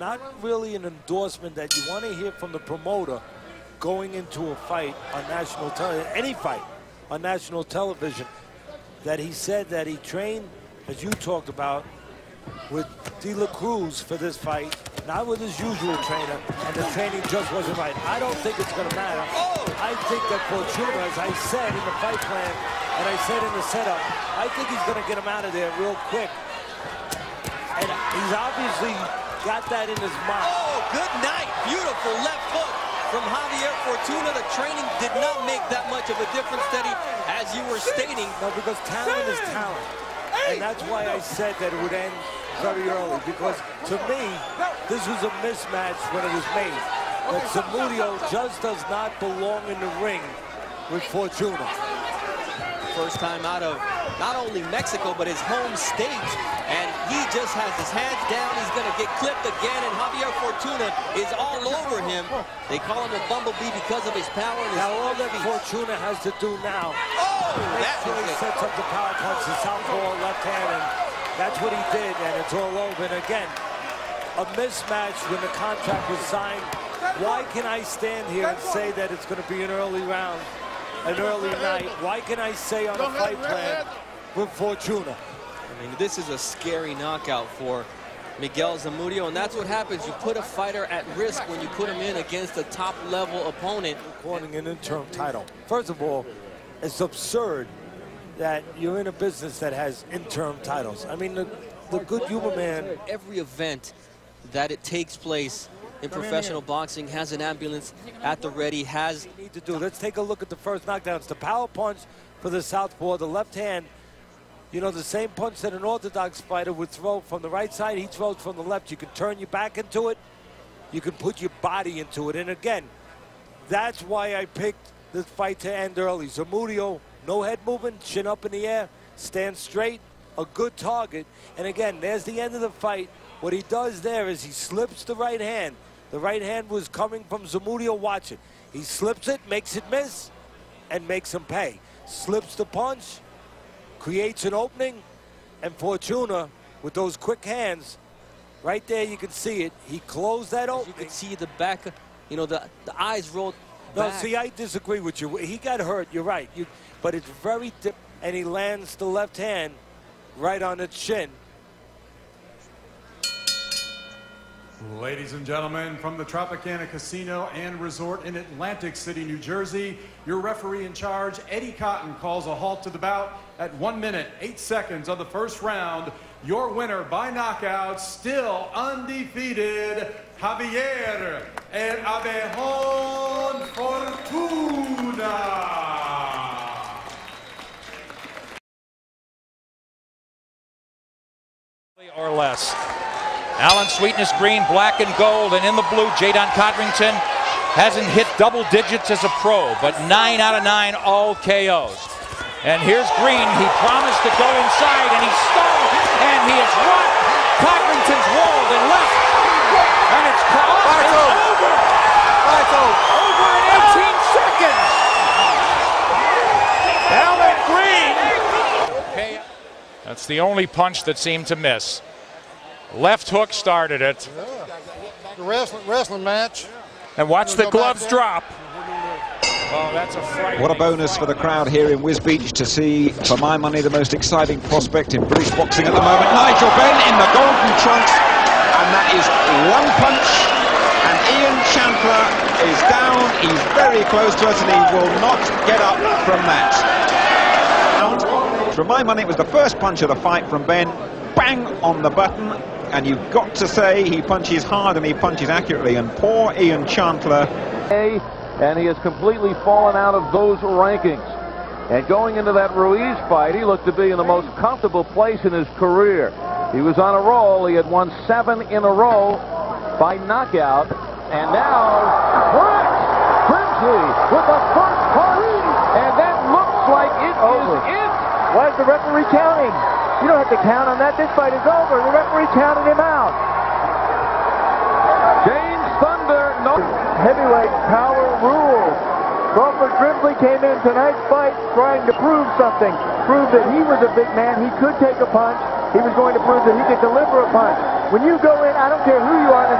Not really an endorsement that you want to hear from the promoter going into a fight on national television, any fight on national television, that he said that he trained, as you talked about, with De La Cruz for this fight, not with his usual trainer, and the training just wasn't right. I don't think it's going to matter. I think that Fortuna, as I said in the fight plan, and I said in the setup, I think he's going to get him out of there real quick. And he's obviously got that in his mind. Oh, good night. Beautiful left hook from Javier Fortuna. The training did not make that much of a difference, Teddy, as you were stating. No, because talent is talent. And that's why I said that it would end very early, because to me, this was a mismatch when it was made. That Zamudio just does not belong in the ring with Fortuna. First time out of not only Mexico, but his home state. And he just has his hands down. He's going to get clipped again, and Javier Fortuna is all over him. They call him a bumblebee because of his power and his now all that Fortuna has to do now, that sure he sets up the power punch, the southpaw left hand, and that's what he did, and it's all over. And again, a mismatch when the contract was signed. Why can I stand here and say that it's going to be an early round, an early night? Why can I say on the fight plan with Fortuna? I mean, this is a scary knockout for Miguel Zamudio, and that's what happens. You put a fighter at risk when you put him in against a top-level opponent. Wanting an interim title. First of all, it's absurd that you're in a business that has interim titles. I mean, the good human man. Every event that it takes place in professional boxing has an ambulance at the ready, has... Need to do. Let's take a look at the first knockdown. It's the power punch for the southpaw, the left hand. You know, the same punch that an orthodox fighter would throw from the right side, he throws from the left. You can turn your back into it. You can put your body into it. And again, that's why I picked this fight to end early. Zamudio, no head movement, chin up in the air, stand straight, a good target. And again, there's the end of the fight. What he does there is he slips the right hand. The right hand was coming from Zamudio, watch it. He slips it, makes it miss, and makes him pay. Slips the punch, creates an opening, and Fortuna, with those quick hands, right there you can see it, he closed that opening. You can see the back, you know, the eyes rolled back. No, see, I disagree with you. He got hurt, you're right. But it's very deep, and he lands the left hand right on the chin. Ladies and gentlemen, from the Tropicana Casino and Resort in Atlantic City, New Jersey, your referee in charge, Eddie Cotton, calls a halt to the bout at 1 minute, 8 seconds of the first round. Your winner by knockout, still undefeated, Javier El Abejon Fortuna. Or less. Alan Sweetness green, black and gold, and in the blue, Jadon Codrington hasn't hit double digits as a pro, but 9 out of 9 all KOs. And here's Green. He promised to go inside, and he stalled, and he has rocked Codrington's walled and left. And it's over. Over in 18 seconds. Alan Green. That's the only punch that seemed to miss. Left hook started it. The wrestling match. And watch the gloves drop. Oh, that's a fright. What a bonus for the crowd here in Wisbech to see, for my money, the most exciting prospect in British boxing at the moment. Nigel Benn in the golden trunks. And that is one punch. And Ian Chandler is down. He's very close to us, and he will not get up from that. For my money, it was the first punch of the fight from Ben. Bang on the button. And you've got to say he punches hard and he punches accurately. And poor Ian Chandler. And he has completely fallen out of those rankings. And going into that Ruiz fight, he looked to be in the most comfortable place in his career. He was on a roll. He had won 7 in a row by knockout. And now, Grimsley with the first punch. And that looks like it is it. Why is the referee counting? You don't have to count on that. This fight is over. The referee counted him out. James Thunder, no. Heavyweight power rules. Crawford Grimsley came in tonight's fight trying to prove something. Prove that he was a big man. He could take a punch. He was going to prove that he could deliver a punch. When you go in, I don't care who you are, and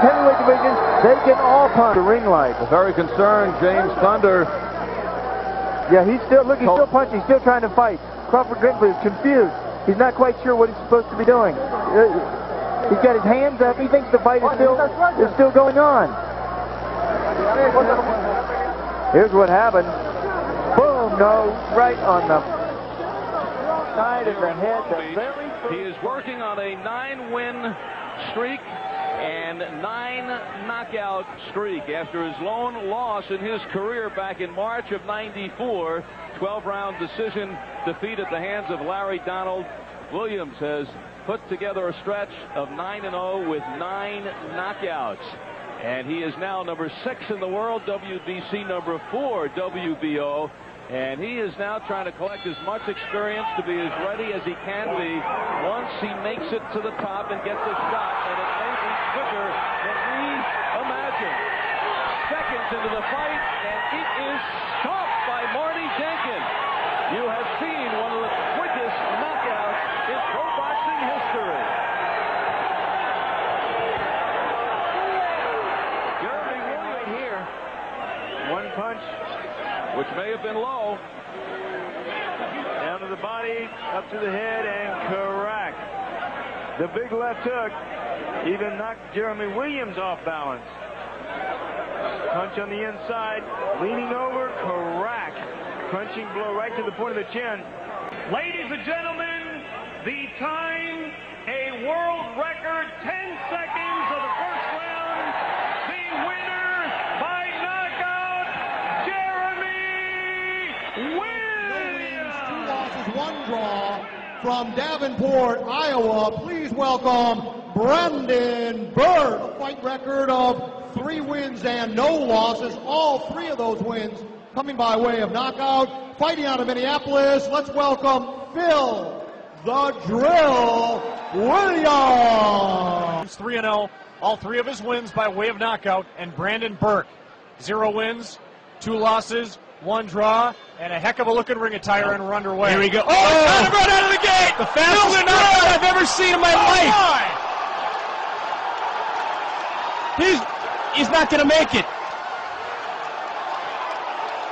Wiggins, they can all punch the ring light. Very concerned, James Thunder. Yeah, he's still punching, still trying to fight. Crawford Grimsley is confused. He's not quite sure what he's supposed to be doing. He's got his hands up. He thinks the fight is still going on. Here's what happened. Boom, no, right on the side of the head. He is working on a 9-win streak and 9 knockout streak after his lone loss in his career back in March of '94. 12-round decision defeat at the hands of Larry Donald. Williams has put together a stretch of 9-0 with 9 knockouts. And he is now number 6 in the world, WBC, number 4 WBO. And he is now trying to collect as much experience to be as ready as he can be once he makes it to the top and gets a shot. And it may be quicker than we imagine. Seconds into the fight, and it is stopped by Marty Jenkins. You have seen one of the quickest knockouts in pro boxing history. Jeremy Williams right here. One punch, which may have been low. Down to the body, up to the head, and correct. The big left hook even knocked Jeremy Williams off balance. Punch on the inside, leaning over, correct. Crunching blow right to the point of the chin. Ladies and gentlemen, the time, a world record, 10 seconds of the first round. The winner by knockout, Jeremy Williams. 2 losses, 1 draw from Davenport, Iowa. Please welcome Brandon Burt. A fight record of 3 wins and no losses. All 3 of those wins coming by way of knockout. Fighting out of Minneapolis, let's welcome Phil the Drill Williams. 3-0, all 3 of his wins by way of knockout. And Brandon Burke, 0 wins, 2 losses, 1 draw, and a heck of a looking ring attire, and we're underway. Here we go. Oh, right out of the gate! The fastest knockout I've ever seen in my life. He's not going to make it.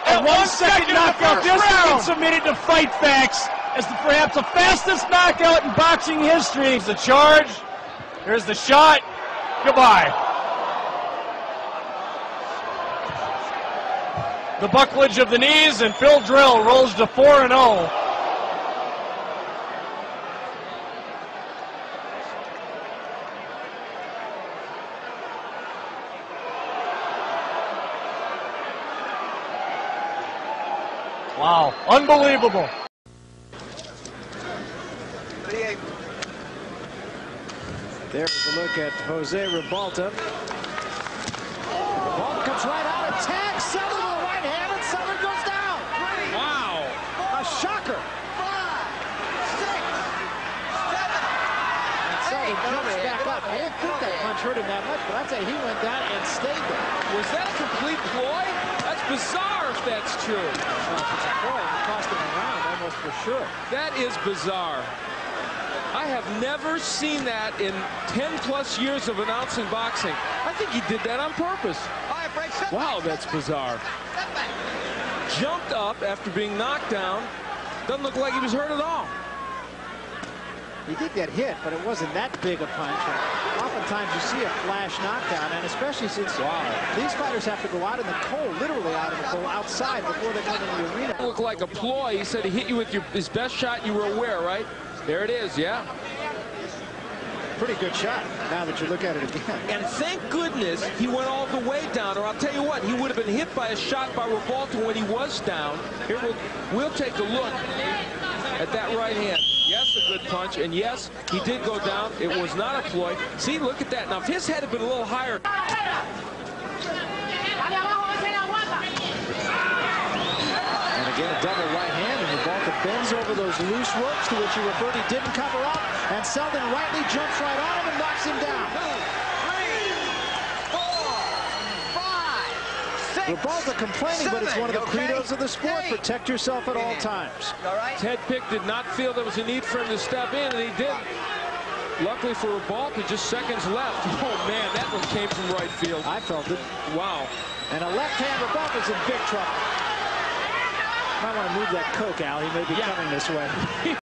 A 1-second knockout just to get submitted to Fight Facts as perhaps the fastest knockout in boxing history. Here's the charge. Here's the shot. Goodbye. The bucklage of the knees, and Phil Drill rolls to 4-0. Wow, unbelievable. There's a look at Jose Ribalta. Ribalta comes right out, attacks, Southern with the right hand, and Southern goes down. Wow. A shocker. 5, 6, 7. And Southern jumps back up. I didn't think that punch hurt him that much, but I'd say he went down and stayed there. Was that a complete ploy? That's bizarre if that's true. Well, if it's a ploy, it cost him a round almost for sure. That is bizarre. I have never seen that in 10+ years of announcing boxing. I think he did that on purpose. Wow, that's bizarre. Jumped up after being knocked down. Doesn't look like he was hurt at all. He did get hit, but it wasn't that big a punch. And oftentimes you see a flash knockdown, and especially since these fighters have to go out in the cold, literally out in the cold, outside before they come into the arena. It looked like a ploy. He said he hit you with his best shot you were aware, right? There it is, yeah. Pretty good shot, now that you look at it again. And thank goodness he went all the way down, or I'll tell you what, he would have been hit by a shot by Ribalta when he was down. Here, we'll take a look at that right hand. Yes, a good punch, and yes, he did go down. It was not a ploy. See, look at that. Now, if his head had been a little higher. And again, a double right hand, and Ribalta bends over those loose ropes to which he referred. He didn't cover up, and Selden rightly jumps right on him and knocks him down. 2, 3, 4, 5, 6, Ribalta complaining, 7, but it's one of the credos of the sport. 8, protect yourself at all times. Ted Pick did not feel there was a need for him to step in, and he didn't. Luckily for Rebalta, just seconds left. Oh, man, that one came from right field. I felt it. Wow. And a left-hand Rebalta's in big trouble. Might want to move that Coke, Al. He may be coming this way.